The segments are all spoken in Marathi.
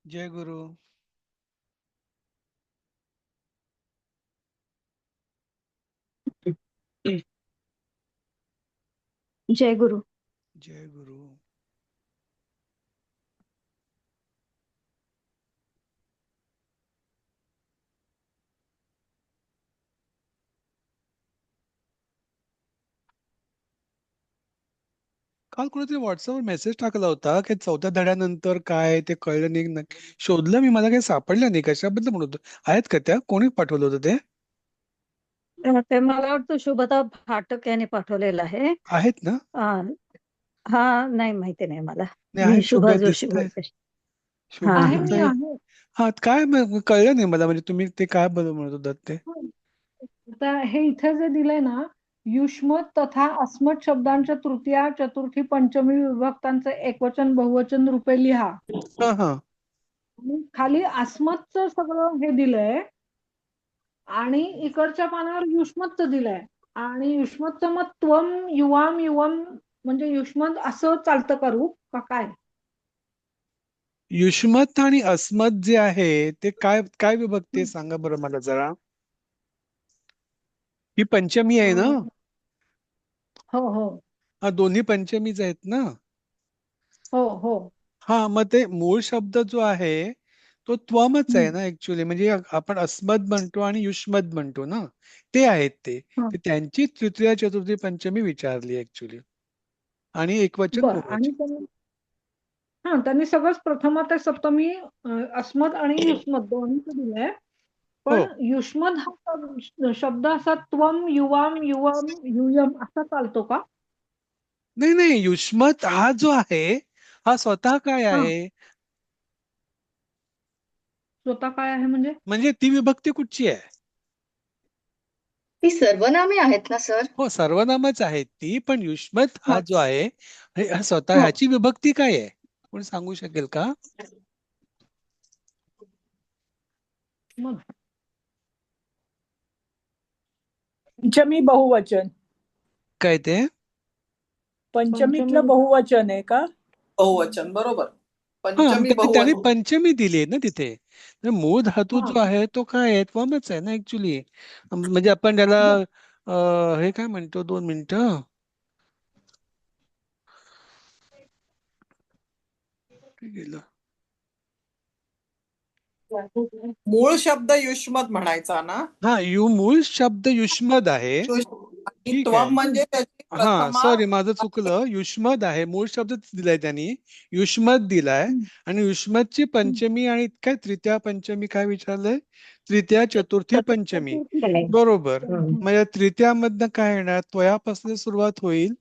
जय गुरु. जय गुरु. जय गुरु. काल कोणीतरी व्हॉट्सअपवर मेसेज टाकला होता की चौथ्या धड्यानंतर काय ते कळलं नाही शोधलं मी, मला काही सापडलं नाही. कशाबद्दल म्हणत होतो? आहेत का त्या? कोणी पाठवलं होतं ते? ते मला वाटतं शुभदा भाटक यांनी पाठवलेलं आहे. आहेत ना? अं, हा, नाही माहिती नाही मला. नाही, मी आहेत, शुभा शुभ्या जोशी दिसत आहेत. बोलते. हा शुभ्या हा दिसत आहेत. आहे. हा, काय कळलं नाही मला. म्हणजे तुम्ही ते काय बरं म्हणत होतात ते? आता हे इथे जे दिलंय ना, युष्मत तथा अस्मत् शब्दांच्या तृतीया चतुर्थी पंचमी विभक्तांचे एकवचन बहुवचन रूपे लिहा. हा हा. आणि खाली अस्मतचं सगळं हे दिलंय आणि इकडच्या पानावर युष्मतचं दिलंय. आणि युष्मतचं मग त्वम युवाम युवम म्हणजे युष्मत असं चालतं करू का काय? युष्मत आणि अस्मत जे आहे ते काय काय विभक्ती आहे सांगा बरं मला जरा. ही पंचमी आहे ना? अं, हो हो हा, दोन्ही पंचमीच आहेत ना? हो हो. हा, मग ते मूळ शब्द जो आहे तो त्वमच आहे हम्म. ना ऍक्च्युली. म्हणजे आपण अस्मद म्हणतो आणि युष्मद म्हणतो ना, ते आहेत ते. हा, तर त्यांची तृतीय चतुर्थी पंचमी विचारली ऍक्च्युली. आणि एकवचन बरं. आणि बहुवचन. त्यांनी सगळंच प्रथमा ते सप्तमी अस्मद आणि युष्मत दोन्हीच दिलंय. हो. पण युष्मद हा शब्द असा त्वम युवाम युवम युयम असा चालतो का? नाही नाही, युष्मत हा जो आहे हा स्वतः काय हा, आहे? स्वतः काय आहे म्हणजे? म्हणजे ती विभक्ती कुठची आहे? ती सर्वनामे आहेत ना सर? हो, सर्वनामच आहे ती. पण युष्मत हा हा. जो आहे हा स्वतः, हो. ह्याची विभक्ती काय आहे? कोण सांगू शकेल का? मग पंचमी बहुवचन. काय ते? पंचमी पंचमीतलं बहुवचन आहे का? बहुवचन बरोबर. हा, पंचमी त्याने बहुवचन. पंचमी दिली आहे ना तिथे. तर मूळ धातू हा जो आहे तो काय आहे? त्वमच आहे ना ऍक्च्युली. म्हणजे आपण त्याला बर. हे काय म्हणतो, 2 मिनिटं. कुठे गेलं? मूळ शब्द युष्मत म्हणायचा ना. हा, मूळ शब्द युष्मद आहे. आणि ठीक आहे. त्वम म्हणजे त्याची हा, प्रथमा. सॉरी, माझं चुकलं. युष्मद आहे, मूळ शब्द दिलाय त्यांनी. युष्मद दिलाय. हम्म, आणि युष्मदची हम्म. पंचमी आणि काय तृतीया पंचमी काय विचारलंय? तृतीया चतुर्थी पंचमी. बरोबर. हम्म. मग या तृतीयामधनं काय येणार? त्वयापासून सुरुवात होईल.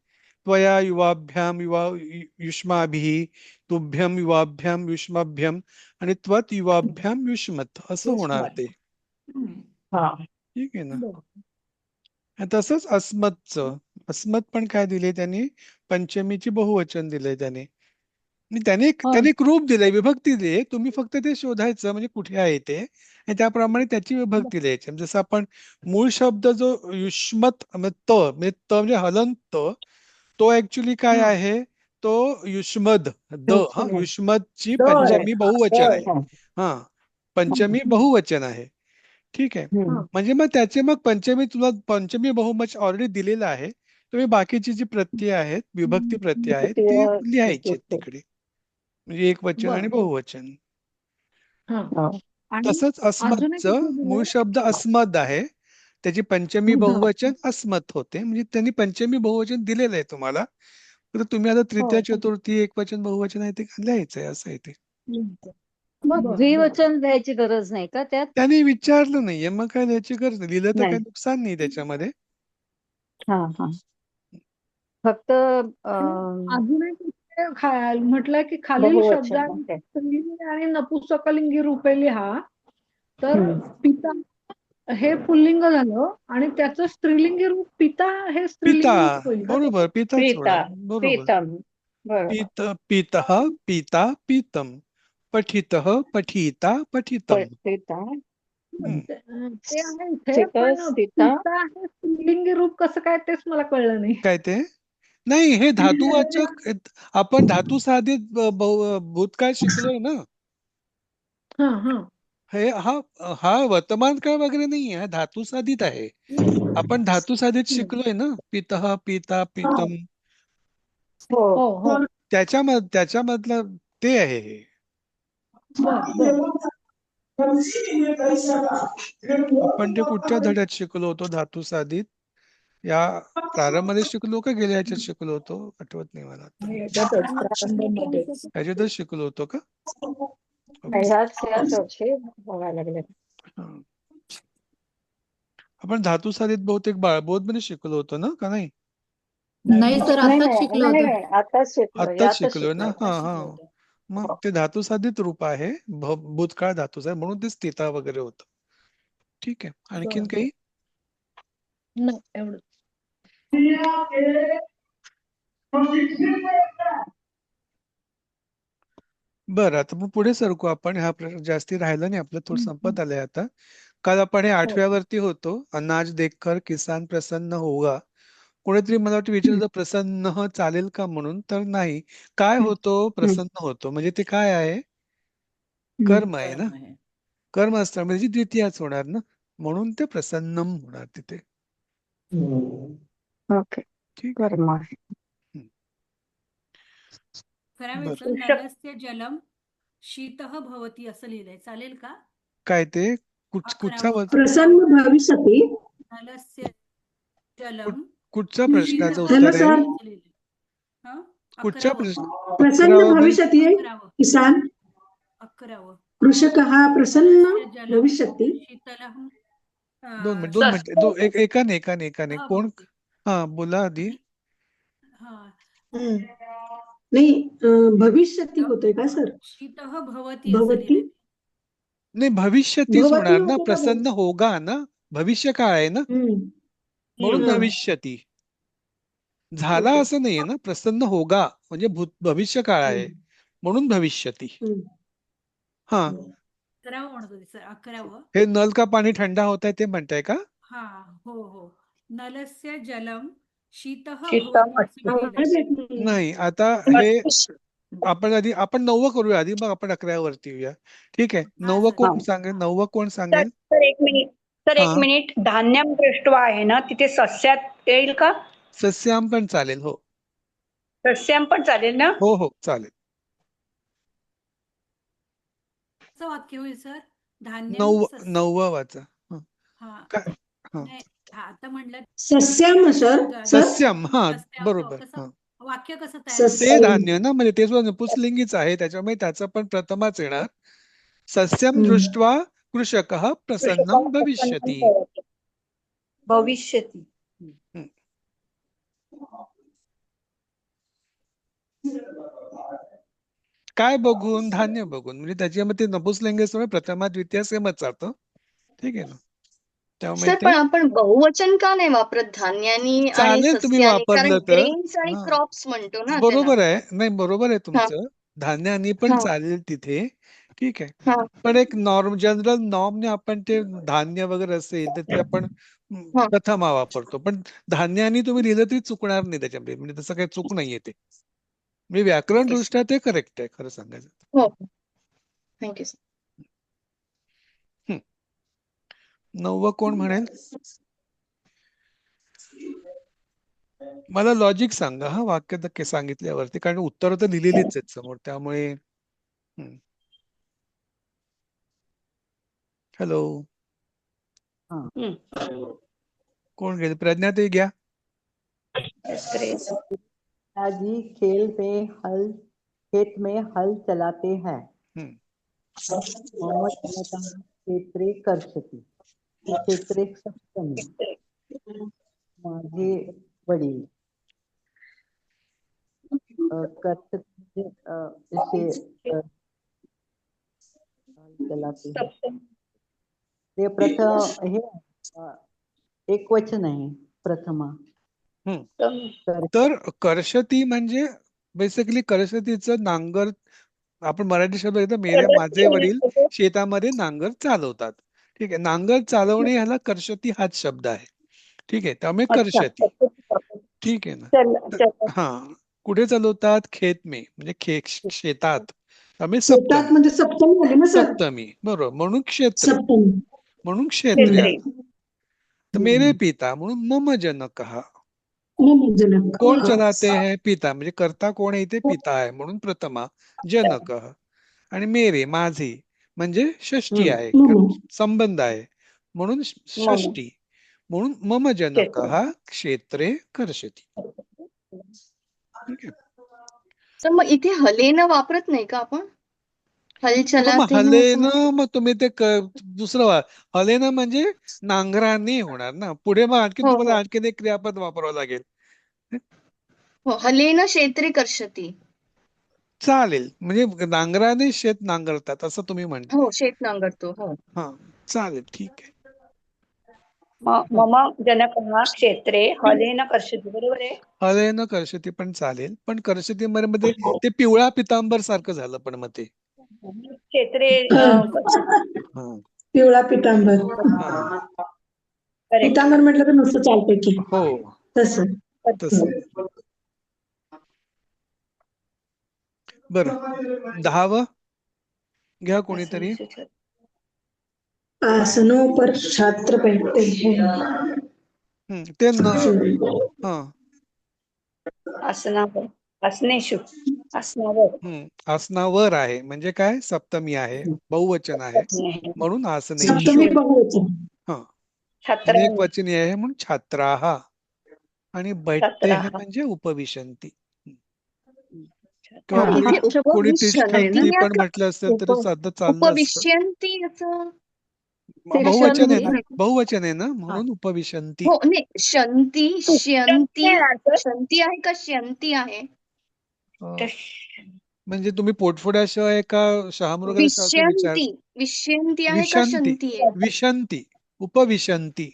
त्वया युवाभ्याम युष्माभिः, तुभ्यम युवाभ्याम युष्माभ्यम, आणि त्वत युवाभ्याम युष्मत असं होणार ते. हम्म. हा. ठीक आहे ना? बर. आणि तसंच अस्मतचं. अस्मत पण काय दिले त्यांनी? पंचमीची बहुवचन दिलंय त्याने. आणि त्याने हा त्याने एक रूप दिलंय, विभक्ती दिली. तुम्ही फक्त ते शोधायचं म्हणजे कुठे आहे ते, आणि त्याप्रमाणे त्याची विभक्ती द्यायची. म्हणजे जसं आपण मूळ शब्द जो युष्मत म्हणजे त म्हणजे हलंत, तो ऍक्च्युली काय हा आहे? तो युष्मद हा, युष्मदची द आहे. पंचमी हा, द बहुवचन आहे. आहे. हा, हा पंचमी हम्म. बहुवचन आहे. ठीक आहे. हा म्हणजे मग त्याचे मग तुला पंचमी बहुवचन ऑलरेडी दिलेलं आहे. तुम्ही बाकीची जी प्रत्यय आहेत, विभक्ती प्रत्यय आहेत, ती लिहायची आहेत तिकडे. म्हणजे एक वचन आणि बर. बहुवचन. हा हा. आणि तसंच अजून एक अस्मतचं इथे मूळ दिलंय. शब्द अस्मद आहे. त्याची पंचमी हा बहुवचन अस्मत होते. म्हणजे त्यांनी पंचमी बहुवचन दिलेलं आहे तुम्हाला. तर तुम्ही आता हो तृतीय चतुर्थी एकवचन बहुवचन आहे ते लिहायचंय, असं आहे ते. मग बर बर. द्विवचन द्यायची गरज नाही का त्यात? त्याने विचारलं नाहीये, मग काय द्यायची गरज नाही. लिहिलं तर नाही. काही नुकसान नाही त्याच्यामध्ये. हा हा. फक्त आणि अजून एक इथे म्हटलंय की खालील बहुवचन शब्दांची आहे. स्त्रीलिंगी आणि नपुंसकलिंगी रूपे लिहा. तर हम्म. पिता हे पुल्लिंग झालं आणि त्याचं स्त्रीलिंगी रूप पिता हे पिता. स्त्रीलिंगी रूप होईल का? बरोबर, पिताच पीता. होणार. बरोबर. पीतम. बरोबर. पितः पिता पीतम, पठितः पठिता पठितम. पीता. हम्म. ते आहे इथे, सीता पण सीता. पिता हे स्त्रीलिंगी रूप कसं काय तेच मला कळलं नाही. काय ते? नाही, हे धातुवाचक. आपण धातू साधित भूतकाळ शिकलोय ना. हा हा हे हा वर्तमान काळ वगैरे नाहीये, हा धातू साधित आहे. आपण धातू साधित शिकलोय ना, पितः पिता पितम, हो हो हो त्याच्यामधलं ते आहे हे. बर बर आपण ते कुठच्या धड्यात शिकलो होतो धातू साधित? या प्रारंभमध्ये शिकलो का गेल्या ह्याच्यात शिकलो होतो? आठवत नाही मला आता. याच्यातच प्रारंभमध्येच. ह्याच्यातच शिकलो होतो का? ह्याच वर्षी बघायला गेले. हा. आपण धातू साधित बहुतेक बाळबोध मध्ये शिकलो होतो ना, का नाही? नाही सर, नाही आताच शिकलो नाही होतो. नाही, आताच शिकलो, आत्ताच यातच शिकलोय ना. शिकलो. हा हा. मग ते धातू साधित रूप आहे, भूतकाळ धातूच आहे, म्हणून ते स्थिता वगैरे होतं. ठीक आहे. आणखीन काही? नाही एवढं. बरं, आता मग पुढे सरकू आपण. हा प्रश्न जास्ती राहिला नाही आपलं, थोडं संपत आलंय आता. काल आपण हे 8व्यावरती होतो, अनाज देखकर किसान प्रसन्न होगा. कोणीतरी मला वाटतं विचारलं प्रसन्न चालेल का म्हणून, तर नाही. काय होतो? प्रसन्न होतो. म्हणजे ते काय आहे? कर्म आहे ना. कर्म असतं म्हणजे द्वितीयाच होणार ना, म्हणून ते प्रसन्नम होणार तिथे. ओके, ठीक आहे. कर्म. करायचं नलस्य जलम शीतः भवती असं लिहिलंय, चालेल का? काय ते कुठचा प्रसन्न भविष्यति नलस्य जलम कुठच्या प्रश्नाचं शीतः उत्तर आहे? सर. असं लिहिलंय. हं? कुठच्या 11वं. प्रश्न? प्रसन्न 11वा म्हणजे भविष्यति 11वं. किसान 11वं. कृषकः प्रसन्न नलस्य जलम भविष्यति. शीतलः दोन मिनिट एकाने हा, कोण? बोलते. हा, बोला आधी. हा. नाही भविष्यति होतंय का सर? शीतः भवती असं भवती लिहिलंय. नाही, भविष्य तीच भवती होणार ना, होते का प्रसन्न होगा ना, भविष्य काळ आहे ना, म्हणून हा. भविष्यती. झाला ओके. असं नाहीये ना, प्रसन्न होगा म्हणजे भविष्य काळ आहे, म्हणून भविष्यती. हा, 11वं म्हणत होते सर, 11वं. हे नल का पाणी थंडा होत आहे ते म्हणताय का? हा, हो हो. नलस्य जलम शीतः शीतम भवती असं लिहिलंय. नाही, आता हे आपण 9वं करूया आधी, मग आपण 11व्यावरती येऊया. ठीक आहे. हा, 9वं सर. कोण सांगेल? 9वं कोण सांगेल? सर एक मिनिट, सर एक हा. मिनिट. धान्यम दृष्ट्वा आहे ना, तिथे सस्यात येईल का? सस्याम पण चालेल. हो सस्याम पण चालेल ना? हो हो चालेल. असं वाक्य होईल सर. धान्यम 9वं वाचा. हा. काय? हा. नाही, आता म्हणलं सस्याम सर. सर सस्यम. हा, बरोबर. कसं हा, वाक्य कसं तयार सस्यम. ते धान्य ना, म्हणजे ते सुद्धा नपुंसकलिंगीच आहे, त्याच्यामुळे त्याचं पण प्रथमाच येणार. सस्यम दृष्ट्वा कृषकः प्रसन्नं भविष्यति. भविष्यती. काय बघून? धान्य बघून. म्हणजे त्याच्यामध्ये नपुंसकलिंगी असल्यामुळे प्रथमा द्वितीय सेमच चालतं. ठीक आहे ना, त्यामुळे सर ते पण आपण बहुवचन का नाही वापरत धान्यानी आणि चालेल तुम्ही सस्यानी? कारण वापरलं तर. ग्रेन्स आणि हा, क्रॉप्स म्हणतो ना त्याला. बरोबर आहे. नाही, बरोबर आहे हा तुमचं. धान्यानी पण हा चालेल तिथे. ठीक आहे. हा पण एक जनरल नॉर्मने आपण ते धान्य वगैरे असेल तर ते आपण हा प्रथमा वापरतो. पण धान्यानी तुम्ही लिहिलं तरी चुकणार नाही त्याच्यामध्ये, म्हणजे तसं काही चूक नाहीये ते. म्हणजे व्याकरण दृष्ट्या ते करेक्ट आहे, खरं सांगायचं. हो, थँक्यू सर. 9वं कोण म्हणेल? मला लॉजिक सांगा हा, वाक्य नक्की सांगितल्यावरती, कारण उत्तर तर लिहिलेलीच आहेत समोर, त्यामुळे. हॅलो, कोण घेईल? प्रज्ञा ते घ्या. पिताजी खेत में हल चलाते हैं. मोहम्मद क्षेत्रे कर्षती. क्षेत्रे सप्तमी. माझे वडील कर्षती चलाते हैं. ते प्रथम हे एक वचन आहे प्रथमा. तर कर्षती म्हणजे बेसिकली कर्षतीचं नांगर. आपण मराठी शब्द घेतो, माझे वडील शेतामध्ये नांगर चालवतात. ठीक आहे. नांगर चालवणे ह्याला कर्षती हाच शब्द आहे. ठीक आहे, त्यामुळे कर्षती. ठीक आहे ना. हा, कुठे चालवतात? खेत में, म्हणजे शेतात. त्यामुळे शेतात सप्तमी म्हणजे सप्तमी आली ना सर? सप्तमी बरोबर, म्हणून क्षेत्रे, सप्तमी. म्हणून क्षेत्रे क्षेत्रे. आलं. तर मेरे पिता म्हणून मम जनकः. जनक. कोण चलाते हैं? पिता, म्हणजे कर्ता कोण आहे इथे? पिता आहे, म्हणून प्रथमा जनकः. आणि मेरे माझे म्हणजे षष्ठी आहे, कारण संबंध आहे म्हणून षष्ठी, म्हणून मम जनकः क्षेत्रे कर्षति. ठीक आहे. तर मग इथे हलेनं वापरत नाही का आपण? हल मग चलाते हैं असं हलेनं, म्हणतो. मग तुम्ही ते दुसरं हलेनं म्हणजे नांगराने होणार ना. पुढे मग आणखी हो, तुम्हाला हो. आणखीन एक क्रियापद वापरावं लागेल. हो, हलेनं क्षेत्रे कर्षति. चालेल, म्हणजे नांगराने शेत नांगरतात असं तुम्ही म्हणता. हो, शेत नांगरतो. हो. हा, चालेल, ठीक आहे. मम जनकः क्षेत्रे हलेन कर्षति, बरोबर आहे. हलेनं कर्षती पण चालेल, पण कर्षती मध्ये ते पिवळा पितांबर सारखं झालं, पण मग ते क्षेत्रे हा. पिवळा पितांबर. हा. करेक्ट. पितांबर म्हटलं तर नुसतं चालतंय की हो, तसं. तसं. बरं, 10वं घ्या कोणीतरी. आसनों पर छात्र बैठते हैं. ते हा आसनावर, आसनेषु, आसनावर. आसनावर आहे म्हणजे काय? सप्तमी आहे, बहुवचन आहे, म्हणून आसनेषु. सप्तमी बहुवचन. हा, छात्र एकवचनी आहे म्हणून छात्राः. आणि बैठते हैं म्हणजे उपविशंती. किंवा हा, कोणी इथे कोणी उपविशन आहे ना? तिष्ठन्ती पण म्हटलं असेल तरी साधं चाललं असतं. उपविश्यन्ति असं. बहुवचन आहे ना, तिष्ठन्ति. बहुवचन आहे ना, म्हणून उपविशंती. हो, नाही, शंती, श्यंती, आहे शंती आहे का श्यंती आहे? म्हणजे तुम्ही पोटफोड्याशिवाय का शहामृगाशिवाय विचार? विश्यंती, विश्यंती आहे का विशंती, शंती आहे? विशंती, उपविशंती,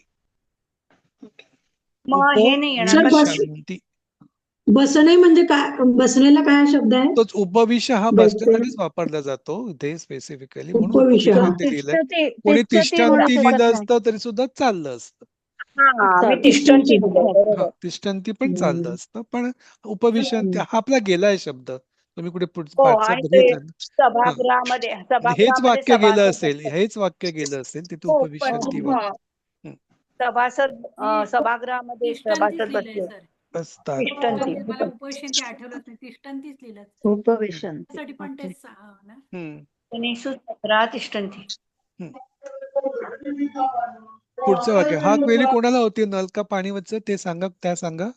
मग हे नाही येणार. उपविशंती. बसणे म्हणजे काय? बसण्याला काय शब्द आहे? तोच उपविश हा बैठते. बसण्यासाठीच वापरला जातो इथे स्पेसिफिकली, म्हणून उपविश. उपविशंती लिहिलंय. तिष्ठते, कोणी तिष्ठते म्हणू तिष्ठन्ती शकत लिहिलं नाही. असतं तरी सुद्धा चाललं असतं. हा, मी तिष्ठन्ति. तिष्ठन्ति दिलं, हा, बरोबर. तिष्ठन्ती पण चाललं असतं, पण उपविशंती हा आपला गेलाय शब्द. तुम्ही कुठे हो, पाठचा आणि ते बघितला ना? सभागृहामध्ये हेच सभागृहामध्ये वाक्य गेलं सभासद असेल, असतात. हेच वाक्य गेलं असेल तिथे हो, पण उपविशंती हा. सभासद सभागृहामध्ये तिष्ठन्तीच सभासद लिहिलंय बसले. सर. असतात. तिष्ठन्ति. मला उपविशंती आठवलंच नाही, तिष्ठन्तीच लिहिलं. उपविशंति. त्यासाठी पण तेच ना. जनेषु छात्राः तिष्ठन्ति. पुढचं वाक्य, हा क्वेरी कोणाला होती? नल का पाणीवरचं ते सांगा, त्या सांगा.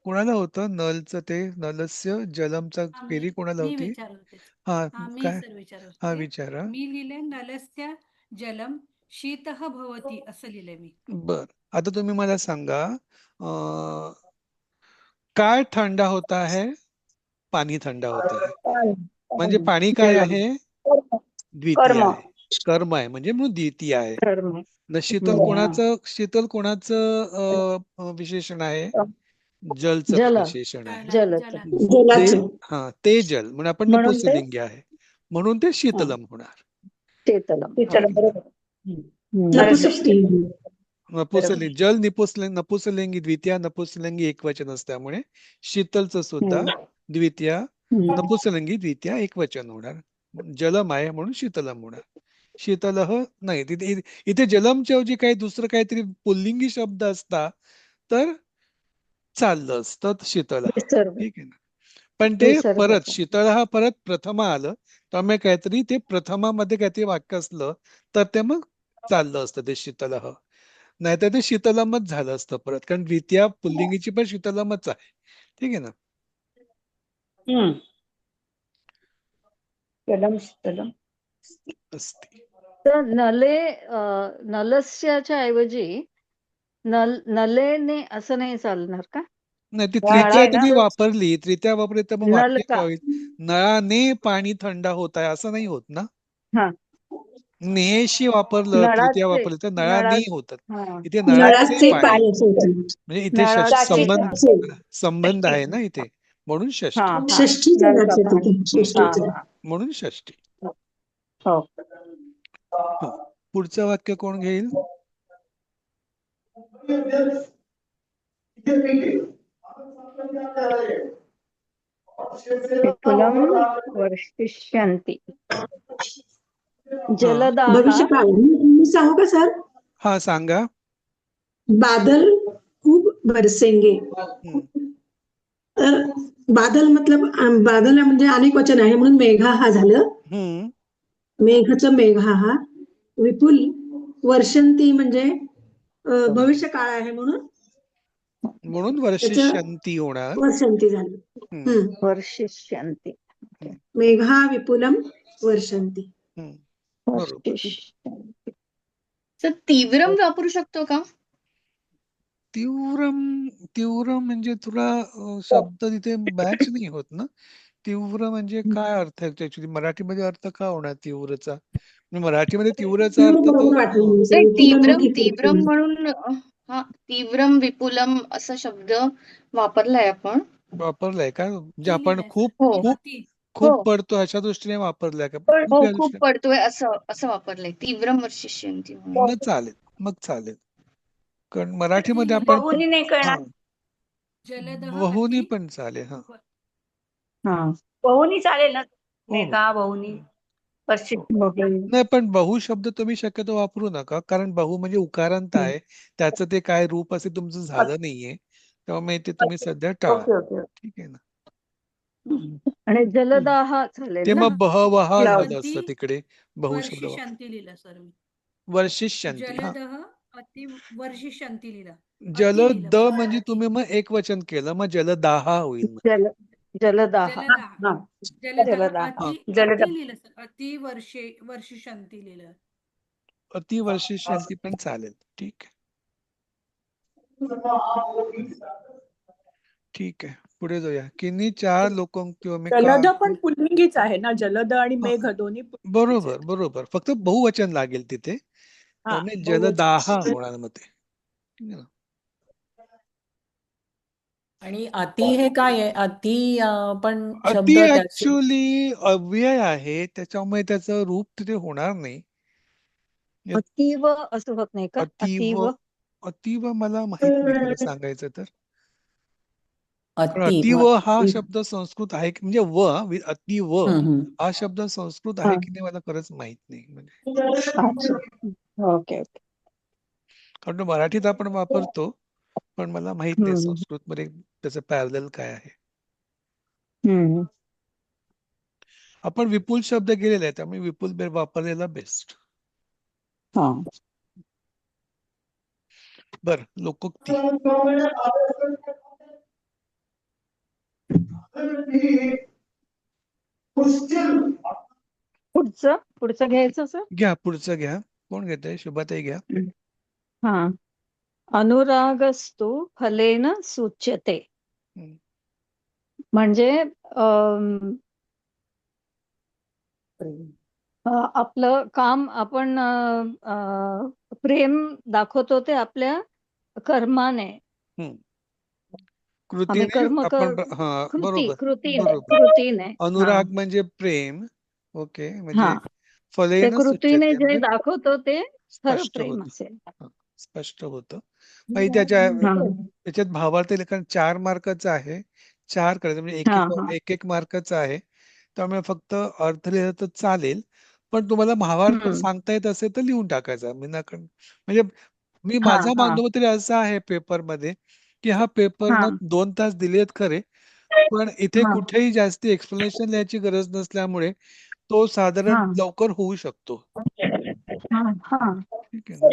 कोणाला होतं नलचं? ते नलस्य जलमचा क्वेरी कोणाला मी होती? विचारत होते. हा, मी काय? सर विचारत हा, होते. विचारा. मी लिहिले नलस्य जलम शीतः भवति असं लिहिलंय मी. बर, आता तुम्ही मला सांगा, काय ठंडा होता है? पाणी थंडा होता है. म्हणजे पाणी काय आहे? द्वितीय कर्म. आहे, कर्म आहे, म्हणजे म्हणून द्वितीय आहे. कर्म. न शीतल कोणाचं विशेषण आहे? जलचं जल. विशेषण आहे. जलचं. जलाचं. हा, ते जल म्हणजे आपण म्हणून ते नपुंसकलिंगी आहे, म्हणून ते शीतलम होणार. शीतलम. शीतलम, बरोबर. नपुंसकलिंगी. नपुंसकलिंगी, जल नपुंसकलिंगी द्वितीय, नपुंसकलिंगी एकवचन असल्यामुळे शीतलचं सुद्धा द्वितीय, नपुंसकलिंगी द्वितीय एकवचन होणार. जलम आहे म्हणून शीतलम होणार. शीतलः नाही, इथे जलमच्या ऐवजी काही दुसरं काहीतरी पुल्लिंगी शब्द असता तर चाललं असतं शीतल. ठीक आहे ना, पण ते परत शीतळ हा परत प्रथमा आलं, त्यामुळे काहीतरी ते प्रथमामध्ये काहीतरी वाक्य असलं तर ते मग चाललं असतं ते शीतलः. नाहीतर ते शीतलमच झालं असतं परत, कारण द्वितीय पुल्लिंगीची पण शीतलमच आहे. ठीक आहे ना. जलम शीतलम असते. तर नलस्याच्या ऐवजी नलेने असं नाही चालणार का? नाही, ती नळ तृतीया आहे ना. तुम्ही वापरली, तृतीया वापरली तर मग नल वाक्य का? काय होईल? नळाने पाणी थंड होत आहे असं नाही होत ना. हा, नेशी वापरलं, तृतीया नळाचे वापरलं तर नळाने होतात. हा. इथे नळाचे नळाचे पाणी, पाणी होते. म्हणजे इथे नळाचे. संबंध आहे ना इथे, म्हणून षष्ठी. षष्ठी जलाचे तिथे. षष्ठीचं. म्हणून षष्ठी. हो. पुढचं वाक्य कोण घेईल? विपुलं वर्षिष्यन्ति जलदाः भविष्यकाळ मी सांगू का सर? हा सांगा. बादल खूब बरसेंगे. हम्म. तर बादल मतलब बादल म्हणजे अनेक वचन आहे म्हणून मेघा हा झालं. हम्म. मेघाचं मेघा हा. विपुल वर्षंती म्हणजे भविष्य काळ आहे म्हणून म्हणून त्याचं वर्षिष्यन्ति होणार. वर्षंती झालं. हम्म. वर्षिष्यन्ति मेघा विपुलम वर्षंती. हम्म. बरोबर. वर्षिष्यन्ति सर तीव्रम वापरू शकतो का? तीव्र म्हणजे तुला शब्द तिथे मॅच नाही होत ना. तीव्र म्हणजे काय अर्थ आहे ऍक्च्युली मराठीमध्ये अर्थ का होणार तीव्रचा? म्हणजे मराठीमध्ये तीव्रचा तीव्र अर्थ तो बरोबर वाटलं मला सर. नाही, विपुलम तीव्रम ठीक तीव्रम आहे. म्हणून हा तीव्रम विपुलम असा शब्द वापरलाय आपण. वापरलाय का? म्हणजे ते आपण लिहिलंय खूप सर. हो खूप अति खूप हो पडतो अशा दृष्टीने वापरलाय का? हो कुठल्या खूप दृष्टीने? पडतोय असं असं वापरलंय तीव्रम वर्षिष्यन्ति म्हणून. मग चालेल. कारण मराठीमध्ये अति आपण बहुनी नाही हा कळणार. जलदः बहुनी अति पण चालेल. हा हा बहुनी चालेल ना. हो मेघा बहुनी पश्चिम. नाही पण बहु शब्द तुम्ही शक्यतो वापरू नका कारण बहु म्हणजे उकारांत आहे. त्याचं ते काय रूप असे तुमचं झालं नाहीये त्यामुळे ते तुम्ही सध्या टाळा. ओके ओके ठीक आहे ना. आणि जलदाह चालेल ते ना. मग बहवहा झालं वर्षिष्यन्ति असतं तिकडे बहु शब्द वापर. वर्षिष्यन्ति लिहिलं सर मी. वर्षिष्यन्ति. हा जलदः अति वर्षिष्यन्ति लिहिलं. अति लिहिलं जलद बरोबर म्हणजे अति. तुम्ही मग एक वचन केलं मग जलदाहा होईल मग. जलदाह जलदाह जलदाह जलदाह. हा अति जलद अति लिहिलं सर. अति वर्षिष्यन्ति लिहिलं. अति वर्षिष्यन्ति पण चालेल. ठीक आहे. ठीक आहे पुढे जाऊया. किन्ही चार लोकों किंवा मी जलद पण पुल्लिंगीच आहे ना. जलद आणि हा, मेघ दोन्ही पुल्लिंगीच आहेत. बरोबर फक्त बहुवचन लागेल तिथे हा, त्यामुळे बहुवचन. जलदाहा होणार मग ते. आणि अति हे काय आहे? अति पण अति शब्द त्याचे ऍक्च्युली अव्यय आहे त्याच्यामुळे त्याचं रूप तिथे होणार नाही. अतीव असं होत नाही का? अतीव अतीव मला माहित नाही खरं सांगायचं तर. कारण अति अतीव हा शब्द संस्कृत आहे की म्हणजे अतीव हम्म. हा शब्द संस्कृत आहे की नाही मला खरंच माहित नाही म्हणजे. Okay okay. कारण तो मराठीत आपण वापरतो पण मला माहित नाही संस्कृत मध्ये त्याचं पॅरलल काय आहे. आपण विपुल शब्द गेलेला आहे त्यामुळे विपुल वापरलेला बेस्ट. बर लोकोक्ती. पुढचं घ्यायचं सर. घ्या पुढचं घ्या. कोण घेत आहे? शुभाताई घ्या. हा. अनुरागस्तु फलेन सूच्यते. म्हणजे आपलं काम आपण प्रेम दाखवतो ते आपल्या कर्माने. आम्ही कर्म कृतीने. अनुराग म्हणजे प्रेम. ओके म्हणजे ते फलेन कृतीने सूच्यते जे दाखवतो ते खरं स्पष्ट प्रेम होतं. असेल. स्पष्ट होतं. त्याच्यात भावार्थ लेखन 4 मार्काचं आहे. 4 करायचं म्हणजे एक मार्काचं आहे. त्यामुळे फक्त अर्थ लिहिलं तर चालेल पण तुम्हाला भावार्थ सांगता येत असेल तर लिहून टाकायचा. म्हणजे माझा मानव तरी असा आहे पेपरमध्ये की हा पेपर ना 2 तास दिलेत खरे पण इथे कुठेही जास्ती एक्सप्लेनेशन लिहायची गरज नसल्यामुळे तो साधारण लवकर होऊ शकतो. ठीक आहे ना.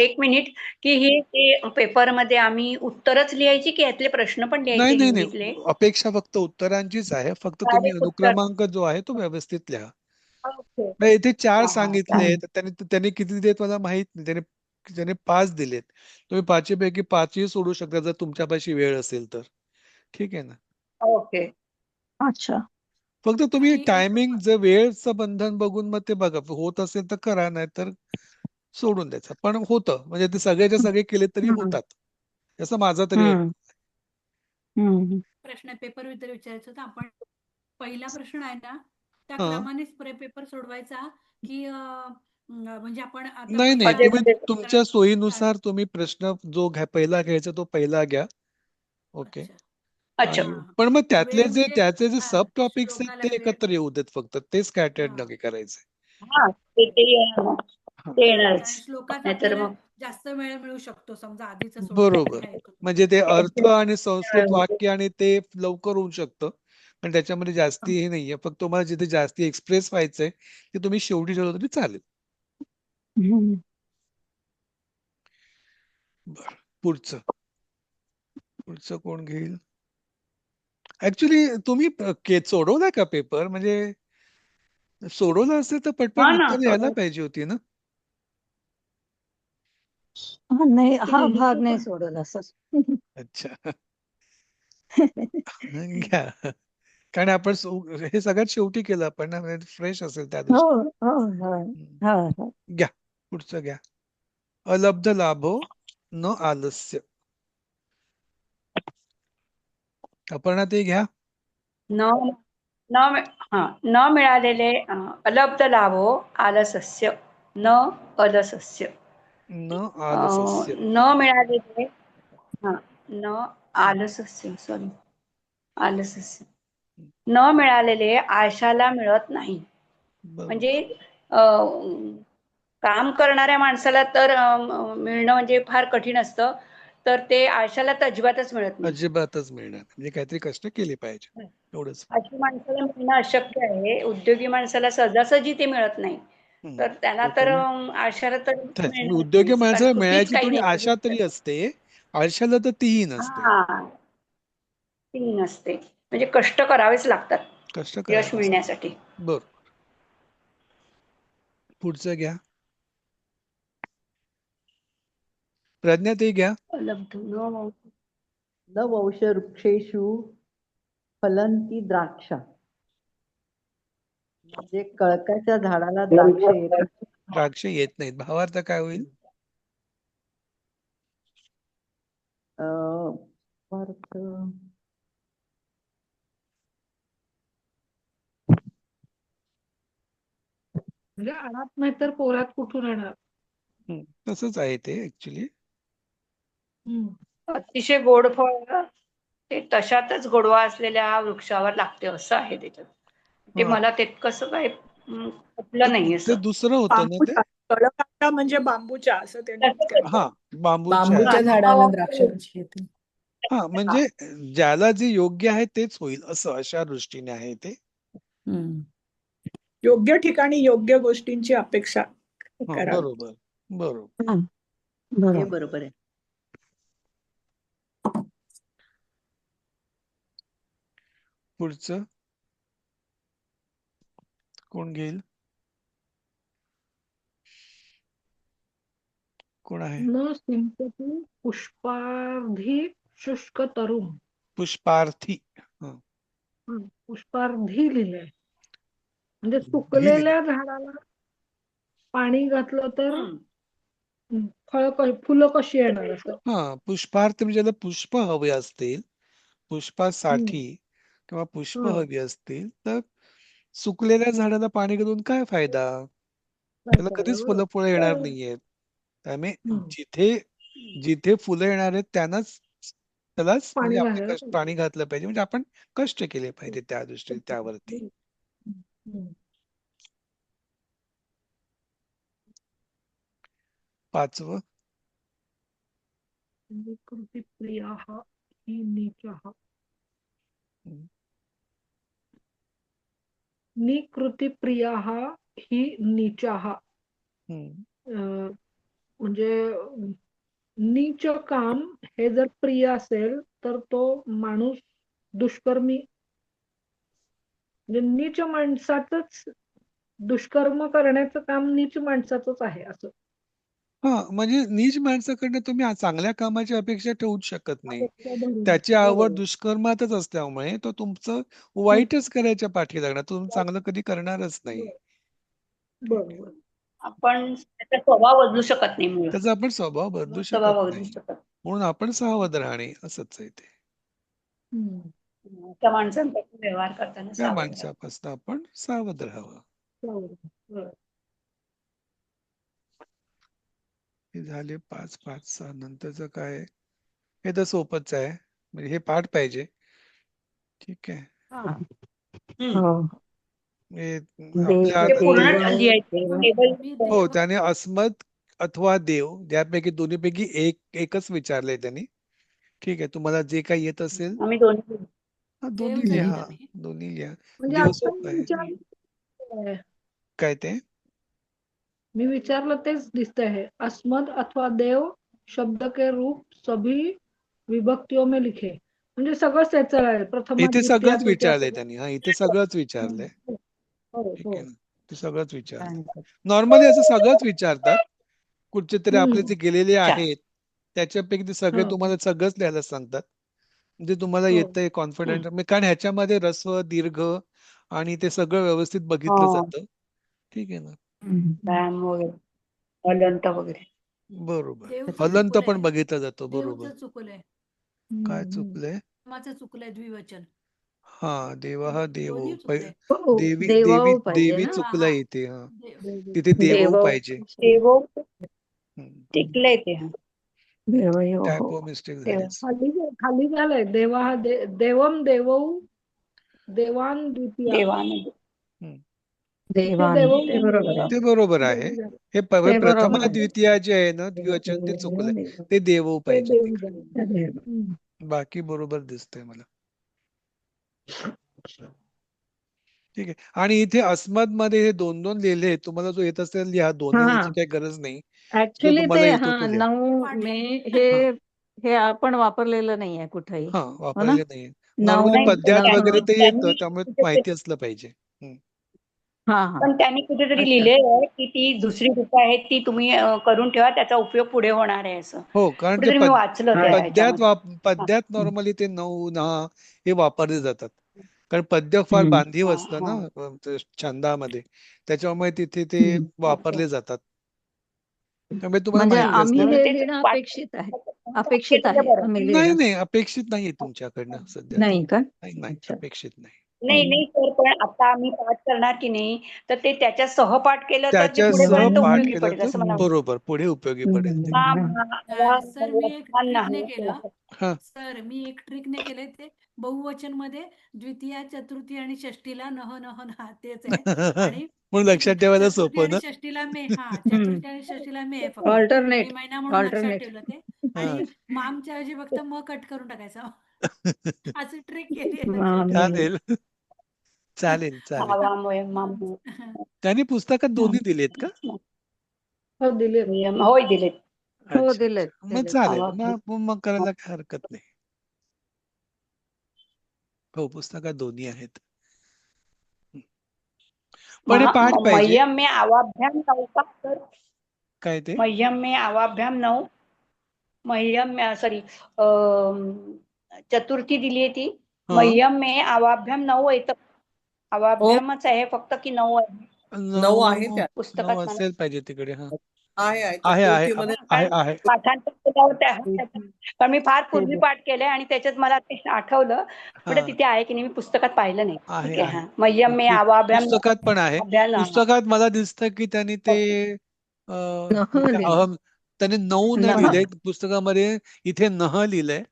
एक मिनिट की ही ते पेपरमध्ये आम्ही उत्तरच लिहायची की यातले प्रश्न पण लिहायचे नाही हिंदीतले? अपेक्षा फक्त उत्तरांचीच आहे. फक्त तुम्ही अनुक्रमांक जो आहे तो व्यवस्थित लिहा. इथे 4 सांगितले त्यांनी किती दिलेत मला माहित नाही. त्याने 5 दिलेत. तुम्ही 5 पैकी 5ही सोडू शकता जर तुमच्यापाशी वेळ असेल तर. ठीक आहे ना. ओके. अच्छा. फक्त तुम्ही टायमिंग जर वेळचं बंधन बघून मग ते बघा होत असेल तर करा नाही तर सोडून द्यायचं. पण होतं म्हणजे ते सगळेच्या सगळे केले तरी होतात. असं माझा तरी प्रश्न पेपर विचारायचं तर आपण पहिला प्रश्न आहे ना त्या क्रमानेच पेपर सोडवायचा की म्हणजे आपण नाही तुम्ही तुमच्या सोयीनुसार तुम्ही प्रश्न जो पहिला घ्यायचा तो पहिला घ्या. ओके. अच्छा. आणि पण मग त्यातले वेळ जे म्हणजे त्याचे जे सब टॉपिक्स आहेत श्लोकाला ते वेळ. एकत्र येऊ देत फक्त ते स्कॅटर्ड हा. नका करायचे. हा ते येणार. हा. ते कारण येणारच. श्लोकात नाहीतर आपल्याला मग जास्त वेळ मिळू शकतो समजा आधीचा सोडून बरोबर. ह्या येतो. म्हणजे ते अर्थ आणि संस्कृत वाक्य आणि ते लवकर होऊ शकतं. पण त्याच्यामध्ये जास्ती हे नाहीये. फक्त तुम्हाला जिथे जास्ती एक्सप्रेस व्हायचंय ते तुम्ही शेवटी ठेवलं तरी चालेल. बर पुढचं कोण घेईल? ऍक्च्युली तुम्ही सोडवलाय का पेपर? म्हणजे सोडवलं असेल तर पटपट हा ना उत्तर यायला पाहिजे होती ना. नाही हा भाग नाही सोडवला सर. अच्छा. घ्या. कारण आपण हे सगळ्यात शेवटी केलं आपण ना, फ्रेश असेल त्या हो दिवशी. हो हो हो हो. घ्या पुढचं घ्या. अलब्ध लाभो न आलस्य. अपर्णा ते घ्या. न न मि- हा न मिळालेले अलब्ध लाभो आलसस्य न अलसस्य. न आलसस्य. न मिळालेले हा न आलसस्य सॉरी आलसस्य. न मिळालेले आळशाला मिळत नाही. म्हणजे काम करणाऱ्या माणसाला तर मिळणं म्हणजे फार कठीण असतं, तर ते आळशाला तर अजिबातच मिळत नाही. अजिबातच मिळणार नाही. म्हणजे काहीतरी कष्ट केले पाहिजे एवढंच. अशी माणसाला मिळणं अशक्य आहे. उद्योगी माणसाला सहजासहजी ते मिळत नाही. तर त्याला तर आळशाला तर मिळणार उद्योगी नाहीच. कारण माणसाला कृतीच मिळायची काही थोडी नाही आशा तरी असते. आळशाला तर तीही नसते. हा ती नसते. म्हणजे कष्ट करावेच लागतात कष्ट यश करावे. मिळण्यासाठी. बरोबर. पुढचं घ्या. प्रज्ञा ते घ्या. उपलब्ध न वंश वृक्षेषु फलंती द्राक्षा. म्हणजे कळकाच्या झाडाला द्राक्ष येत नाही. द्राक्ष येत नाहीत. भावार्थ काय होईल? अर्थ म्हणजे अनात नाही तर पोरात कुठून येणार. तसंच आहे ते ऍक्च्युली. अतिशय गोड फळ ते तशातच गोडवा असलेल्या वृक्षावर लागते असं आहे त्याच्यात. ते मला तितकंसं काय पटलं नाही ते असं. दुसरं होतं ना ते. बांबूच्या कळकाचा म्हणजे बांबूच्या असं ते हा बांबूच्या बांबूच्या झाडाला द्राक्ष कशी येतील? हा म्हणजे ज्याला जे योग्य आहे तेच होईल असं अशा दृष्टीने आहे ते. योग्य ठिकाणी योग्य गोष्टींची अपेक्षा करावी. बरोबर बरोबर. हे बरोबर आहे. पुढचं कोण घेईल? कोण आहे? न सिंपती पुष्पार्धी शुष्क तरुण. पुष्पार्थी. पुष्पार्धी लिहिलंय. म्हणजे सुकलेल्या झाडाला पाणी घातलं तर फुलं कशी येणार असं. हा पुष्पार्थ म्हणजे ज्याला पुष्प हवे असतील, पुष्पासाठी किंवा पुष्प हवी असतील तर सुकलेल्या झाडाला पाणी घालून काय फायदा? त्याला कधीच फुलं येणार नाहीयेत. त्यामुळे जिथे फुलं येणार आहेत त्यांनाच त्यालाच म्हणजे आपले पाणी घातलं पाहिजे. म्हणजे आपण कष्ट केले पाहिजे त्या दृष्टीने त्यावरती. पाचवं कृतिप्रियाः हि नीचः. निकृतिप्रियाः हि नीचाः. म्हणजे नीच काम हे जर प्रिय असेल तर तो माणूस दुष्कर्मी, म्हणजे नीच माणसाचंच दुष्कर्म करण्याचं काम नीच माणसाचंच आहे असं. हा म्हणजे नीच माणसाकडनं तुम्ही चांगल्या कामाची अपेक्षा ठेवूच शकत नाही. त्याची आवड दुष्कर्मातच असल्यामुळे तो तुमचं वाईटच करायच्या पाठी लागणार. तुम्ही चांगलं कधी करणारच नाही. बरोबर. आपण त्याचा स्वभाव बदलू शकत नाही मुळात. त्याचा आपण स्वभाव बदलू शकत स्वभाव बदलू नाही. शकत. म्हणून आपण सावध राहणे असंच आहे ते. त्या माणसांपासून व्यवहार करताना त्या सावध राहा. माणसापासून आपण सावध राहावं. हे झाले 5, 5, 6 नंतरच काय? हे तर सोपंच आहे. म्हणजे हे पाठ पाहिजे. ठीक आहे. हा. हम्म. हो. हे देव आपल्या ते पूर्ण देव लिहायचं देव टेबल मी हो देव त्याने अस्मत् अथवा देव यापैकी दोन्हीपैकी एकच विचारलंय त्यांनी. ठीक आहे, तुम्हाला जे काही येत असेल आम्ही दोन्ही दोन्ही देवचं लिहा. लिहिलं मी. दोन्ही लिहा. म्हणजे देव आता सोपं मी आहे. विचारलं काय ते मी विचारलं तेच दिसतंय हे अस्मद अथवा देव शब्द के रूप सभी विभक्तियों में लिखे म्हणजे सगळंच त्याचं आहे प्रथमा इथे द्वितीया सगळंच तृतीया विचारलंय सगळं. त्यांनी. हा इथे सगळंच विचारलंय. हो ठीक हो आहे ना, ते सगळंच विचारलंय. सांगतात. नॉर्मली असं सगळंच विचारतात. कुठचे तरी आपले जे गेलेले अच्छा. आहेत त्याच्यापैकी ते सगळे हो. तुम्हाला सगळंच लिहायला सांगतात. म्हणजे तुम्हाला हो. येतंय कॉन्फिडंट. कारण ह्याच्यामध्ये ऱ्हस्व, दीर्घ आणि ते सगळं व्यवस्थित बघितलं हा. जातं. ठीक आहे ना. व्यायाम वगैरे हलंत वगैरे. बरोबर. देवचं हलंत पण चुकलंय. बघितलं जातो. बरोबर. देवचं चुकलंय. काय चुकलंय? माझं चुकलंय द्विवचन. हा देवः देवो दोन्ही चुकलंय. हो देवी देवाऊ देवी पाहिजे देवी ना. हा चुकलंय हा इथे. हा देव. तिथे देवो देवाऊ पाहिजे. देवो हम्म. टिकलंय ते. देवयो हो. टायपो मिस्टेक देव. झालीच. खाली झालंय देवम देवौ देवान द्वितीया देवानंद. हम्म. ते देवान देवौ ते बरोबर आहे. ते बरोबर आहे. देवी झालं. हे ते प्रथमा बरोबर आहे. द्वितीया जे आहे ना द्विवचन ते चुकलंय. ते देवो ते पाहिजे देवी तिकडे. झालं. हम्म. बाकी बरोबर दिसतंय मला. ठीक आहे. आणि इथे अस्मद मध्ये हे 2-2 लिहिले. तुम्हाला जो येत असेल लिहा. 2 हा लिहायची काही गरज नाही. जो ऍक्च्युली तुम्हाला ते येतो तो लिहा. 9 पाठ मे हा हे आपण वापरलेलं नाहीये कुठेही. हा हो ना? वापरले नाहीये. 9 नॉर्मली नाही पद्यात वगैरे त्यांनी ते येतं. त्यांनी त्यामुळे कुठेतरी माहिती असलं पाहिजे. हम्म. हा हा पण त्यांनी कुठेतरी अच्छा. लिहिलेलं की ती दुसरी रूप आहेत ती तुम्ही करून ठेवा त्याचा उपयोग पुढे होणार आहे असं. हो कारण ते कुठेतरी मी वाचलं त्या ह्याच्यामध्ये. हा. पद्यात नॉर्मली ते 9 10 हे वापरले जातात. कारण पद्य फार हम्म. बांधीव हा असतं हा. ना ते छंदामध्ये. त्याच्यामुळे तिथे ते हम्म. वापरले जातात. त्यामुळे तुम्हाला म्हणजे माहिती आम्ही असलं म्हणून पाहिजे. हे तेच लिहिणं अपेक्षित आहे. वाक्य अपेक्षित दिलं आहे बरं. आम्ही नाही लिहिणं. नाही अपेक्षित नाहीये तुमच्याकडनं सध्या ते. नाही का? नाही नाही अच्छा. अपेक्षित नाही. नाही नाही सर पण आता आम्ही पाठ करणार की नाही तर ते त्याच्या सहपाठ केलं तर ते त्याच्यासह पुढेपर्यंत पाठ उपयोगी केलं पडेल तर असं मला वाटतं. बरोबर पुढे उपयोगी पडेल ते. हा सर मी एक ट्रिकने केलं. हा सर मी एक ट्रिकने केले ते बहुवचन मध्ये द्वितीया चतुर्थी आणि षष्टीला नह नह नहा तेच आहे. आणि म्हणून लक्षात ठेवायला चतुर्थी सोपं आणि ना. षष्टीला मे चतुर्थी आणि षष्टीला मे फक्त मे ऑल्टरनेट महिना म्हणून लक्षात ऑल्टरनेट. ठेवलं ते. हा. आणि मामच्या ऐवजी फक्त म कट करून टाकायचा. अशी ट्रिक केली आहे चालेल चालेल चालेल. भावामुळे लक्षात. त्यांनी पुस्तकात दोन्ही दिलेत का? हो दिले. होय दिलेत. हो अच्छा दिलेत अच्छा. मग दिलेत. चालेल. भावा. मग करायला काही हरकत नाही. हो पुस्तकात दोन्ही आहेत. पण हे पाठ पाहिजे. मह्यम में आवाभ्याम नौका तर काय ते? मह्यम में आवाभ्याम नऊ मह्यम सॉरी चतुर्थी दिली आहे ती. हा मह्यम में आवाभ्याम 9 येतं. आवाभ्यामच आहे फक्त की 9 आहे 9 आहे 9 त्या. 9 पुस्तकात म्हणा. असेल पाहिजे तिकडे. हा आहे आहे आहे चतुर्थीमध्ये आहे कारण आहे. पाठांतर केलं होतं. कारण मी फार पूर्वी पाठ केलंय आणि त्याच्यात मला ते आठवलं. हा पुढे तिथे आहे की नाही मी पुस्तकात पाहिलं नाही. आहे ठीक आहे आहे. हा. मह्यम में आवाभ्याम पुस्तकात पण आहे. अभ्याम पुस्तकात मला दिसतं की त्यांनी ते नह लिहिलं. त्यांनी 9 नाही नह लिहिले. पुस्तकामध्ये इथे नह लिहिलंय.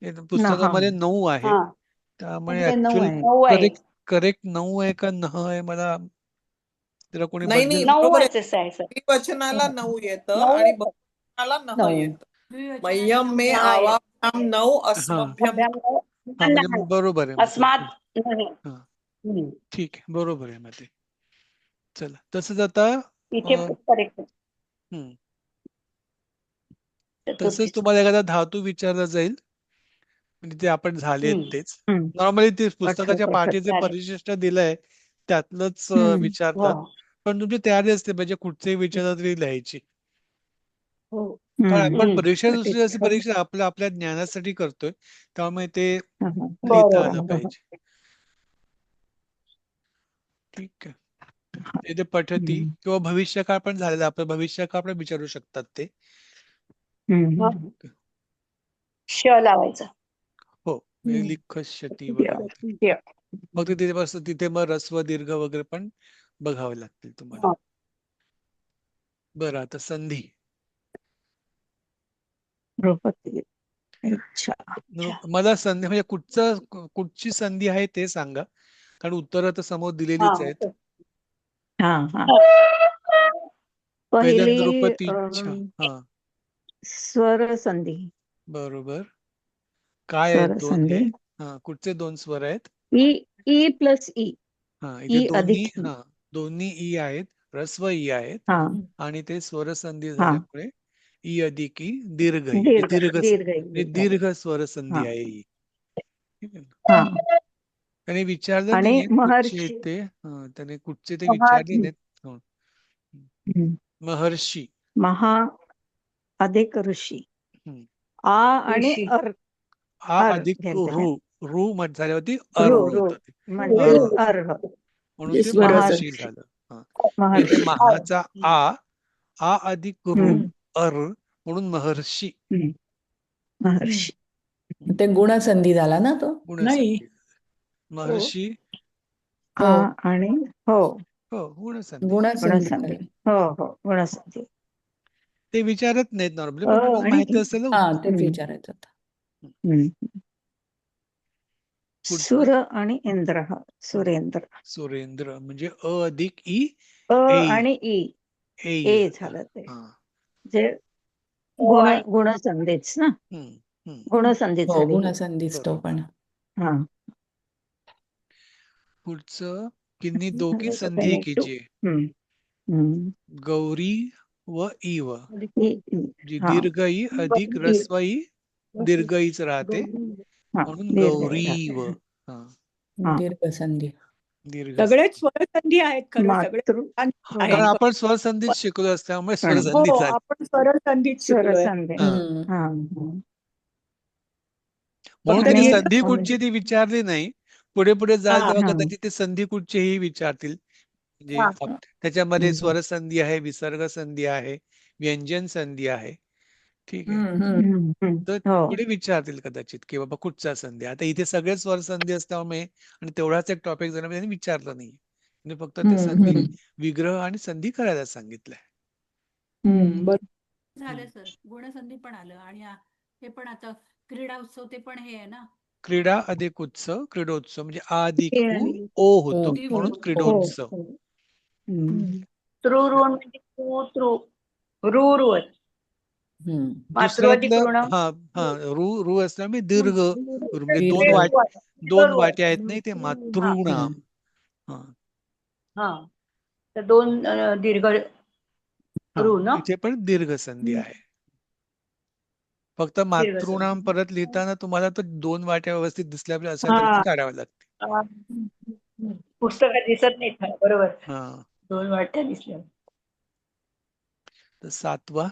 नहा. पुस्तकामध्ये 9 आहे. हा त्यामुळे ते 9 ऍक्च्युअल आहे. 9 आहे. करेक्ट 9 आहे का 9 आहे मला जरा कोणी नाही नाही बदलेल. बरोबर आहे. 9च आहे सर. द्विवचनाला 9 येतं 9 आणि बहुवचनाला 9 9 येतं. द्विवचनाने मह्यम 9 मे येतं. हा येत. आवाभ्याम 9 हा अस्मभ्यम अभ्याम हा म्हणजे नाही. बरोबर आहे मग ते. अस्मात नाही. हा हम्म. ठीक आहे बरोबर आहे मग ते. चला तसंच आता इथे करेक्ट हम्म. तसंच चतुर्थीच. तुम्हाला एखादा धातू विचारला जाईल म्हणजे ते आपण झालेत तेच. हम्म. नॉर्मली ते अच्छा पुस्तकाच्या अच्छा. पाठीचे झाले. परिशिष्ट दिलंय त्यातलंच हम्म. विचारतात. हो. पण तुमची तयारी असते म्हणजे कुठचेही विचारलं तरी लिहायची. हो कारण हम्म. आपण परीक्षा ठीक दुसरी अशी आहे. परीक्षा आपल्या ज्ञानासाठी करतोय त्यामुळे ते हा, हा. लिहिता आलं बरोबर. पाहिजे. ठीक आहे. इथे पठती हम्म. किंवा भविष्यकाळ पण झालेला आपलं भविष्यकाळ पण विचारू शकतात ते. हम्म. हा. श लावायचा. हो हम्म. लिखष्यती द्य. वगैरे ते. द्य. फक्त तिथे मग ऱ्हस्व दीर्घ वगैरे पण बघावे लागतील तुम्हाला. हा. बरं आता संधी. द्रौपदी. इच्छा. मला संधी म्हणजे कुठची संधी आहे ते सांगा, कारण उत्तरं तर समोर दिलेलीच आहेत. हा हा. पहिल्या पहिली नृपती इच्छा. हा, स्वर संधी. बरोबर. काय आहेत स्वर दोन हे? संधी. हा, कुठचे दोन स्वर आहेत? E plus E. हा, इथे ई दोन्ही अधिक ई. दोन्ही ई आहेत, ह्रस्व ई आहेत, हा. आणि ते स्वरसंधी हा. झाल्यामुळे ई अधिक ई, दीर्घ ई. दीर्घ दीर्घ दीर्घ म्हणजे ई. दीर्घ स्वरसंधी हा. आहे ही. ठीक आहे ना? हा. त्याने विचारलं आणि नाहीये कुठचे महर्षी. ते. हा, त्याने कुठचे ते विचारले नाहीत. हो. महर्षी. महा अधिक ऋषी. हम्म. आ आणि ऋषी. आ अर अधिक घ्यायचं रू. रू झाल्यावरती अर रो होतं ते. म्हणजे अर. अर्ह. म्हणून ते स्वर महर्षी महर्षी. झालं. हा, महर्षी. इथे महाचा आ अधिक रू हम्म. अर म्हणून महर्षी. महर्षी. ते गुणसंधी झाला ना तो? नाही. गुणसंधी. महर्षी. आ हो, आणि हो हो, गुणसंधी. गुणसंधी गुणसंधी. झाली. हो गुणसंधी. ते विचारत नाहीत नॉर्मली, अ पण तुम्हाला आणि माहिती ई. असेल ना हा, उत्तर. तेच विचारायचं होतं. पुढचं सुर आणि इंद्र. सुरेंद्र. सुरेंद्र म्हणजे अ अधिक ई. अ ए. आणि ई. ए ए झालं. झालं ते. हा. जे ओ आणि गुणसंधीच ना. हम्म, हम्म. गुणसंधीच हो, झाली. गुणसंधीच तो बरोबर. पण. हा. पुढचं किन्ही दो की झालं संधी तो. कीजिए. गौरी व इव ई. जी हा. दीर्घ ई अधिक ह्रस्व ई, दीर्घ ईच राहते हा. म्हणून दीर्घ ई गौरीव. राहते. हा, हा. दीर्घसंधी. दीर्घ. सगळेच स्वरसंधी आहेत खरं, सगळे मातृ. कारण आहेत. आपण स्वरसंधीत शिकलो असल्यामुळे पण हो, स्वरसंधी झाली. आपण स्वरसंधीत शिकलोय. स्वरसंधी. हा. हा. म्हणून त्यांनी आणि संधी कुठची ती विचारली नाही. पुढे पुढे जाल हा. तेव्हा हा. कदाचित ते संधी कुठचीही विचारतील. म्हणजे हा. त्याच्यामध्ये स्वरसंधी आहे, विसर्ग संधी आहे, व्यंजन संधी आहे. ठीक आहे. तर हो. पुढे विचारतील कदाचित की बाबा कुठचा संधी. आता इथे सगळे स्वर संधी असल्यामुळे आणि तेवढाच एक टॉपिक झाल्यामुळे त्यांनी विचारलं नाही. म्हणजे फक्त ते संधी विग्रह आणि संधी करायला सांगितलंय. बरोबर. झालं सर. गुणसंधी पण आलं आणि हे पण आता क्रीडा उत्सव ते पण हे आहे ना. क्रीडा अधिक उत्सव, क्रीडोत्सव म्हणजे आ अधिक हे उ आणि ओ होतो ती म्हणून वृत्त. क्रीडोत्सव. ऋ म्हणजे रू रू मातृ अधिक दुसऱ्यातलं ऋण. रू असल्यामुळे दीर्घ म्हणजे दोन वाट्या आहेत नाही ते मातृणाम. हा, तर दोन दीर्घ रू ना. इथे पण दीर्घ संधी आहे. फक्त मातृणाम परत लिहिताना तुम्हाला तर दोन वाट्या व्यवस्थित दिसल्या पाहिजे अशा तऱ्हेने काढाव्या लागतील. पुस्तकात दिसत नाही खरं, बरोबर. हा. दोन वाट्या दिसल्या. तर सातवा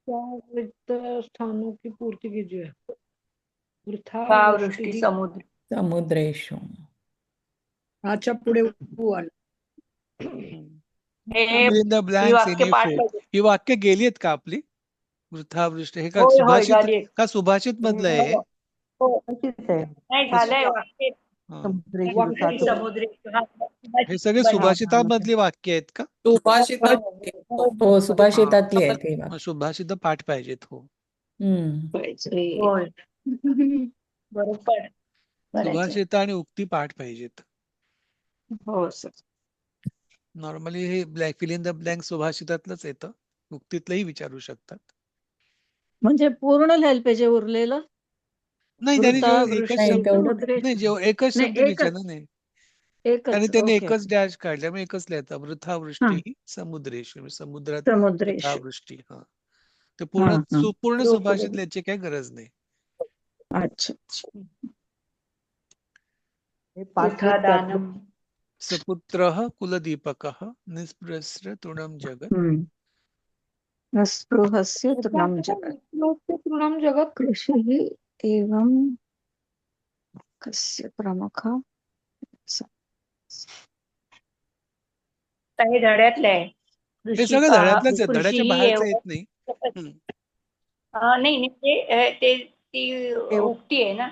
रिक्त स्थानों की पूर्ति कीजिए. वृथा का वृष्टि वृष्टी समुद्र. समुद्रेशु. अच्छा, पुढे उ आलं. हे Fill in the he blanks वाक्य any पाठ four. पाहिजे. ही वाक्य गेली आहेत का आपली? वृथावृष्टी हे का होय होय सुभाषित झाली. का सुभाषित मधलं आहे? नाही झालंय वाक्य. समुद्रेषु वृष्टी वृथा. समुद्री. हे सगळे सुभाषितामधली वाक्य आहेत का? सुभाषितात. हो, सुभाषितातली आहे ती वाक्य. सुभाषित पाठ पाहिजेत. हो, होय बरोबर. सुभाषित आणि उक्ती पाठ पाहिजेत. हो सर. नॉर्मली हे फिल इन द ब्लँक सुभाषितातलंच येतं, उक्तीतलंही विचारू शकतात. म्हणजे पूर्ण लिहायला पाहिजे उरलेलं. नाही, त्यांनी वृथा जेव्हा एकच वृष्टी शब्द समुद्रेषु. नाही जेव्हा एकच नाही, शब्द एकच विचारला नाही आणि एकच. त्यांनी ओके. एकच डॅश काढल्या मग एकच लिहायचं. वृथावृष्टी समुद्रेश्वर समुद्रात समुद्रेषु. वृथावृष्टी. ते पूर्ण सुभाषित लिहायची काही गरज नाही. अच्छा. दानम. सपुत्रः कुलदीपकः निस्पृहस्य तृणं जगत्. स्पृहस्य तृणं जगत्. तृणम जगत. कृषिः एवं कस्य प्रमुखः. हे धड्यातलं आहे. हे सगळं धड्यातलंच आहे, धड्याच्या बाहेरचं येत नाही. नाही ते ती उक्ती आहे ना.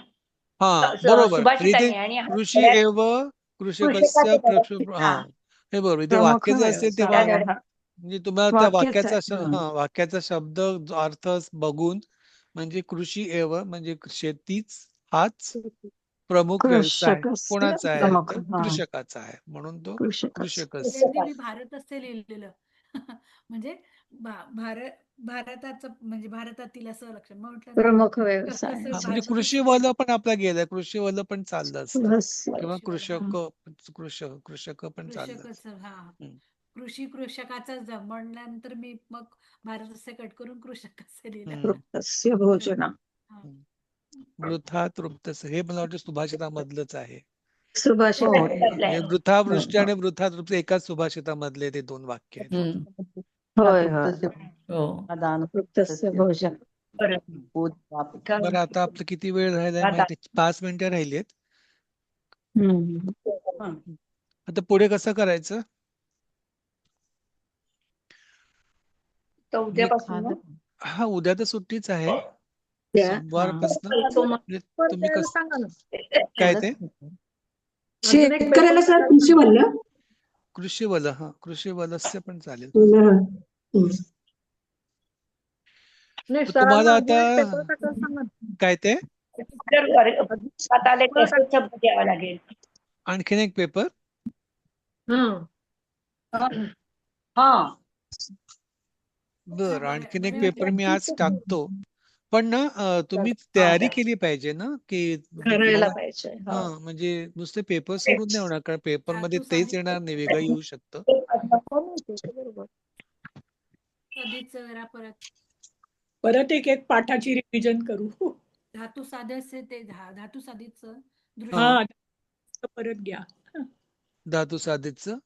बरोबर. सुभाषिताने आणि कृषी एव कृषकस्य हे बरोबर. इथे वाक्याचं असेल तेव्हा म्हणजे तुम्हाला त्या वाक्याचा शब्द अर्थ बघून म्हणजे कृषी एव म्हणजे शेतीच हाच प्रमुख व्यवसाय कोणाचा आहे तर कृषकाचा आहे, म्हणून तो कृषकच. अगदी मी भारत असे लिहिलेलं म्हणजे भारताचं म्हणजे भारतातील असं लक्षण मग म्हटलं नाही, प्रमुख कसं व्यवसाय. म्हणजे भारतातच कृषीवालं पण आपला गेलाय, कृषीवालं पण चाललं असतं किंवा कृषीवाला कृषक पण चाललं कृषकच असतं. हा हम्म. कृषकाचाच म्हणल्यानंतर मी मग भारत असे कट करून कृषक असे लिहिलं. हम्म. तस्य भोजना हा. वृथा तृप्तस हे मला वाटतं सुभाषितामधलंच आहे. सुभाषित हो, आहे. त्यातलं आहे. म्हणजे वृथा वृष्टी आणि वृथा तृप्त एकाच सुभाषितामधले ते 2 वाक्य आहेत. हम्म. होय तृप्तस्य हो. दान तस्य भोजन. बरं. बोध बरं, आता आपलं किती वेळ राहिलाय आता- माहिती? 5 मिनिटं राहिलीत. हम्म. आता पुढे कसं करायचं? तर उद्यापासून ना? हा, उद्या तर सुट्टीच आहे. त्या सोमवारपासून सोमवार तुम्ही द्यायला कसं सांगा ना. काय ते अजून एक शेतकऱ्याला पेपर सर कृषी म्हणलं. कृषी वलस्य पण चालेल. नाही, तर सरांना तुम्हाला अजून एक पेपर आता टाकायला सांगा ना. काय ते वर्गात आले तसेच शब्द द्यावा लागेल. आणखीन एक पेपर हा बरं, आणखीन एक बरे पेपर मी आज टाकतो. पण ना तुम्ही तयारी केली पाहिजे ना, की म्हणजे करायला तुम्हाला पाहिजे. हो. हा म्हणजे नुसते पेपर सोडून नाही होणार, कारण पेपर मध्ये तेच येणार नाही, वेगळं येऊ शकतं. बरोबर. कधीच जरा परत परत एक पाठाची रिव्हिजन करू. धातू साधेचे ते धातू साधीच हा, दृष्टी परत घ्या. धातू साधितचं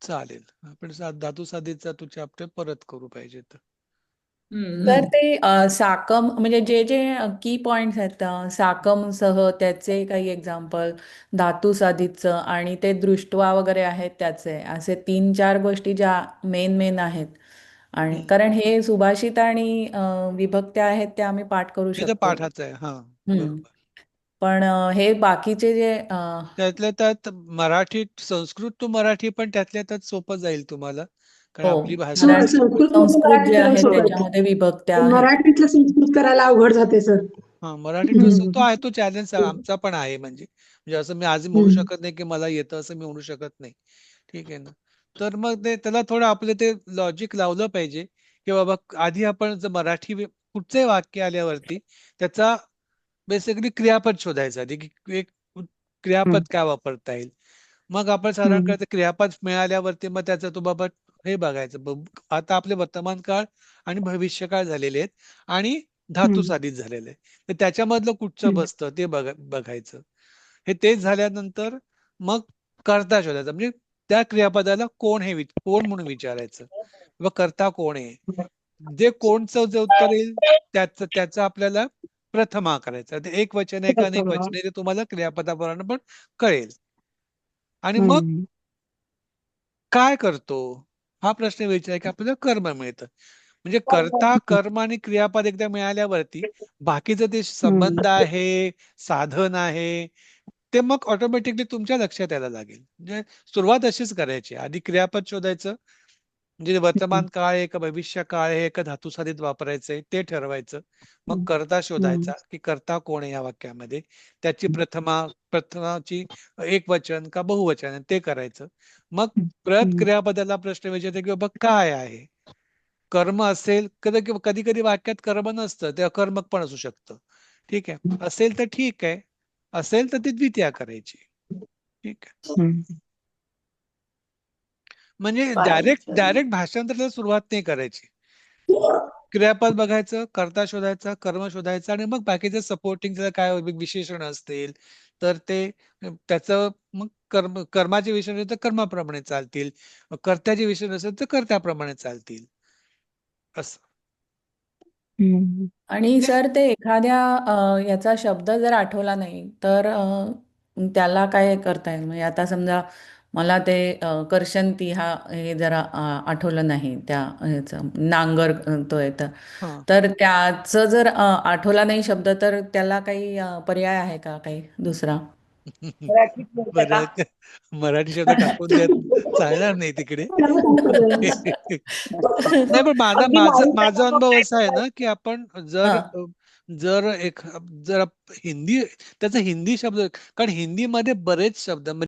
चालेल. आपण धातू साधितचा तो चॅप्टर परत करू पाहिजे तर. तर ते साकम म्हणजे जे जे की पॉइंट्स आहेत साकमसह त्याचे काही एक्झाम्पल, धातू साधितचं आणि ते दृष्टवा वगैरे आहेत त्याचे, असे 3-4 गोष्टी ज्या मेन आहेत. आणि कारण हे सुभाषित आणि विभक्त्या आहेत त्या आम्ही पाठ करू हे तर शकतो. पाठाचं आहे. हा, बरोबर. पण हे बाकीचे जे त्यातल्या त्यात मराठी, संस्कृत टू मराठी पण त्यातल्या त्यात सोपं जाईल तुम्हाला, कारण हो, आपली भाषा कारण संस्कृत संस्कृत जे मराठी आहे सोपं आहे. त्याच्यामध्ये विभक्त्या आहेत. मराठीतलं संस्कृत करायला अवघड जाते सर. हा, मराठी टू तो आहे, तो चॅलेंज आमचा पण आहे. म्हणजे असं मी आज म्हणू शकत नाही की मला येतं असं मी म्हणू शकत नाही. ठीक आहे ना. तर मग ते त्याला थोडं आपलं ते लॉजिक लावलं पाहिजे, की बाबा आधी आपण जर मराठी कुठचंही वाक्य आल्यावरती त्याचा बेसिकली क्रियापद शोधायचं आधी, की एक क्रियापद काय वापरता येईल. मग आपण साधारण ते क्रियापद मिळाल्यावरती मग त्याचं तो बाबा हे बघायचं. आता आपले वर्तमान काळ आणि भविष्यकाळ झालेले आहेत आणि धातू साधित झालेले आहे, तर त्याच्यामधलं कुठचं बसतं ते बघायचं. हे तेच झाल्यानंतर मग कर्ता शोधायचा, म्हणजे त्या क्रियापदाला कोण म्हणून विचारायचं किंवा कर्ता कोण आहे. जे कोणचं जे उत्तर येईल त्याचं आपल्याला प्रथमा करायचा. ते एक वचन आहे का अनेक वचन आहे ते तुम्हाला क्रियापदाप्रमाणे पण कळेल. आणि मग काय करतो हा प्रश्न विचार की आपल्याला कर्म मिळतं. म्हणजे कर्ता, कर्म आणि क्रियापद एकदा मिळाल्यावरती बाकीचं ते संबंध आहे, साधन आहे, ते मग ऑटोमॅटिकली तुमच्या लक्षात यायला लागेल. म्हणजे सुरुवात अशीच करायची, आधी क्रियापद शोधायचं, म्हणजे वर्तमान काळ आहे का भविष्य काळ आहे का धातू साधित वापरायचंय ते ठरवायचं. मग कर्ता शोधायचा, की कर्ता कोण आहे या वाक्यामध्ये, त्याची प्रथमाची एक वचन का बहुवचन आहे ते करायचं. मग प्रत क्रियापदाला प्रश्न विचारायचा की बाबा काय आहे. कर्म असेल, कधी कधी वाक्यात कर्म नसतं, ते अकर्मक पण असू शकतं. ठीक आहे, असेल तर ठीक आहे, असेल तर ती द्वितीया करायची. ठीक आहे, म्हणजे डायरेक्ट भाषांतराला सुरुवात नाही करायची. क्रियापद बघायचं, कर्ता शोधायचा, कर्म शोधायचं, आणि मग बाकीचे सपोर्टिंग काय विशेषण असतील तर ते त्याचं मग कर्माचे विशेषण तर कर्माप्रमाणे चालतील, कर्त्याचे विशेषण असेल तर कर्त्याप्रमाणे चालतील असं. आणि सर ते एखाद्या याचा शब्द जर आठवला नाही तर त्याला काय करता येईल? म्हणजे आता समजा मला ते करशंती हे जरा आठवलं नाही, त्या ह्याचं नांगर तो येतं, तर त्याचं जर आठवला नाही शब्द तर त्याला काही पर्याय आहे का काही दुसरा? मराठीत बोलता का? बरं मराठी शब्द टाकून द्यात चालणार नाही तिकडे. नाही पण माझा अगदी माझा माईचा माझा अनुभव काय असा आहे ना की आपण जर हा जर हिंदी त्याचा हिंदी शब्द कारण हिंदीमध्ये बरेच शब्द